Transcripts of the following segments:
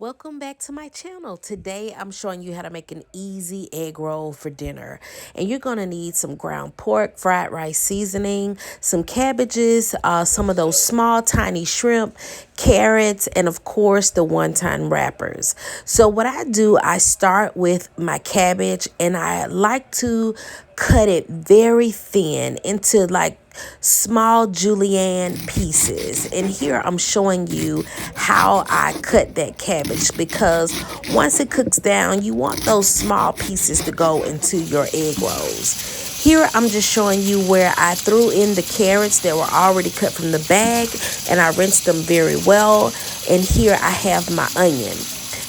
Welcome back to my channel. Today I'm showing you how to make an easy egg roll for dinner. And you're going to need some ground pork, fried rice seasoning, some cabbages, some of those small tiny shrimp, carrots, and of course the wonton wrappers. So what I do, I start with my cabbage and I like to cut it very thin into like small julienne pieces. And here I'm showing you how I cut that cabbage, because once it cooks down, you want those small pieces to go into your egg rolls. Here I'm just showing you where I threw in the carrots that were already cut from the bag and I rinsed them very well. And here I have my onion.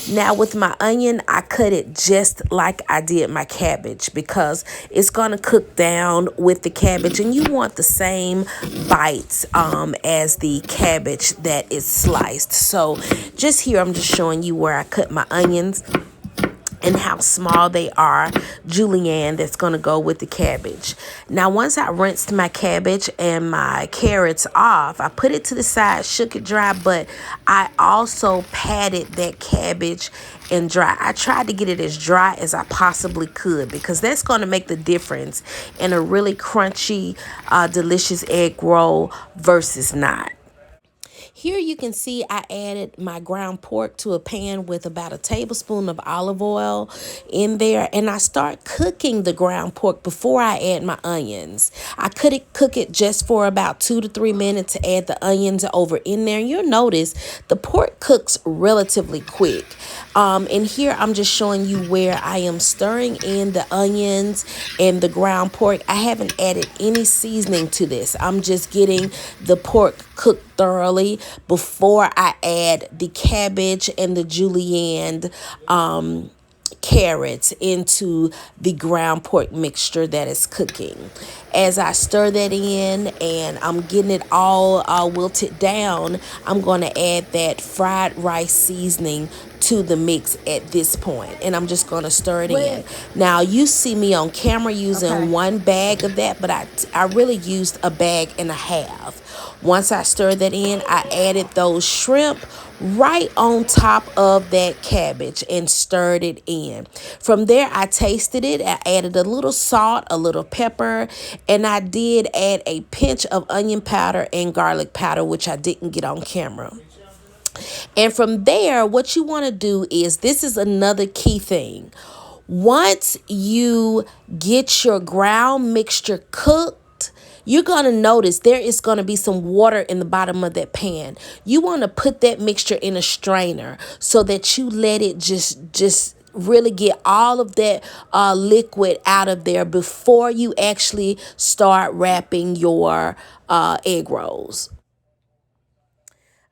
Now with my onion, I cut it just like I did my cabbage, because it's going to cook down with the cabbage and you want the same bites as the cabbage that is sliced. So just here, I'm just showing you where I cut my onions and how small they are, julienne, that's going to go with the cabbage. Now, once I rinsed my cabbage and my carrots off, I put it to the side, shook it dry, but I also patted that cabbage and dry. I tried to get it as dry as I possibly could, because that's going to make the difference in a really crunchy, delicious egg roll versus not. Here you can see I added my ground pork to a pan with about a tablespoon of olive oil in there. And I start cooking the ground pork before I add my onions. I cook it just for about 2 to 3 minutes to add the onions over in there. And you'll notice the pork cooks relatively quick. And here I'm just showing you where I am stirring in the onions and the ground pork. I haven't added any seasoning to this. I'm just getting the pork cooked thoroughly before I add the cabbage and the julienne carrots into the ground pork mixture that is cooking. As I stir that in and I'm getting it all wilted down, I'm going to add that fried rice seasoning to the mix at this point, and I'm just going to stir it in. Now you see me on camera using one bag of that, but I really used a bag and a half. Once I stirred that in, I added those shrimp right on top of that cabbage and stirred it in. From there, I tasted it. I added a little salt, a little pepper, and I did add a pinch of onion powder and garlic powder, which I didn't get on camera. And from there, what you want to do is, this is another key thing. Once you get your ground mixture cooked, you're going to notice there is going to be some water in the bottom of that pan. You want to put that mixture in a strainer so that you let it just really get all of that liquid out of there before you actually start wrapping your egg rolls.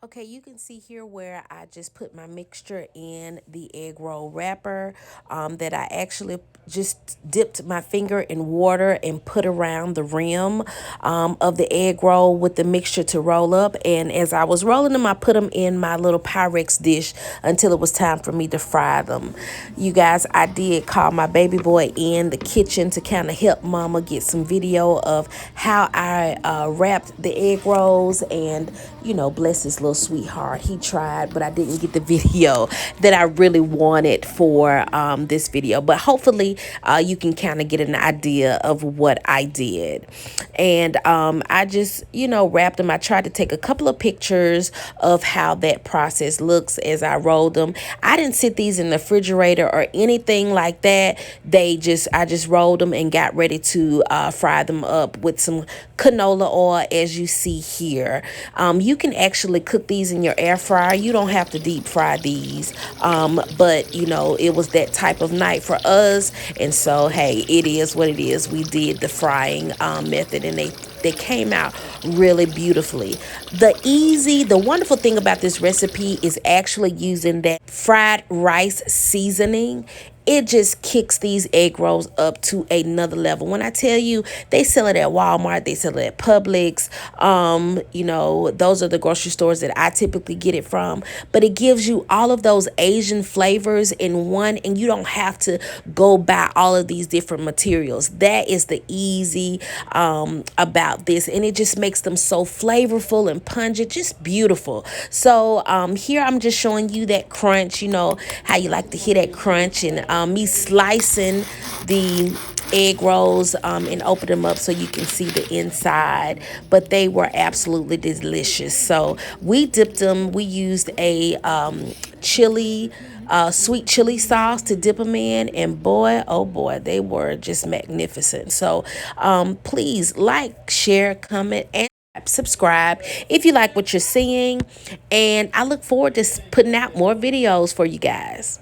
Okay, you can see here where I just put my mixture in the egg roll wrapper that I actually just dipped my finger in water and put around the rim of the egg roll with the mixture to roll up. And as I was rolling them, I put them in my little Pyrex dish until it was time for me to fry them. You guys, I did call my baby boy in the kitchen to kind of help mama get some video of how I wrapped the egg rolls, and you know, bless his little sweetheart, he tried, but I didn't get the video that I really wanted for this video. But hopefully you can kind of get an idea of what I did. And I just, you know, wrapped them. I tried to take a couple of pictures of how that process looks as I rolled them. I didn't sit these in the refrigerator or anything like that. I just rolled them and got ready to fry them up with some canola oil, as you see here. You can actually cook these in your air fryer. You don't have to deep fry these, but you know, it was that type of night for us, and so hey, it is what it is. We did the frying method, and they came out really beautifully. The wonderful thing about this recipe is actually using that fried rice seasoning it just kicks these egg rolls up to another level. When I tell you, they sell it at Walmart, they sell it at Publix. You know, those are the grocery stores that I typically get it from. But it gives you all of those Asian flavors in one, and you don't have to go buy all of these different materials. That is the easy about this, and it just makes them so flavorful and pungent, just beautiful. So here I'm just showing you that crunch, you know, how you like to hear that crunch, and me slicing the egg rolls and open them up so you can see the inside. But they were absolutely delicious. So we dipped them. We used a chili sweet chili sauce to dip them in, and boy, oh boy, they were just magnificent. So please like, share, comment, and subscribe if you like what you're seeing, and I look forward to putting out more videos for you guys.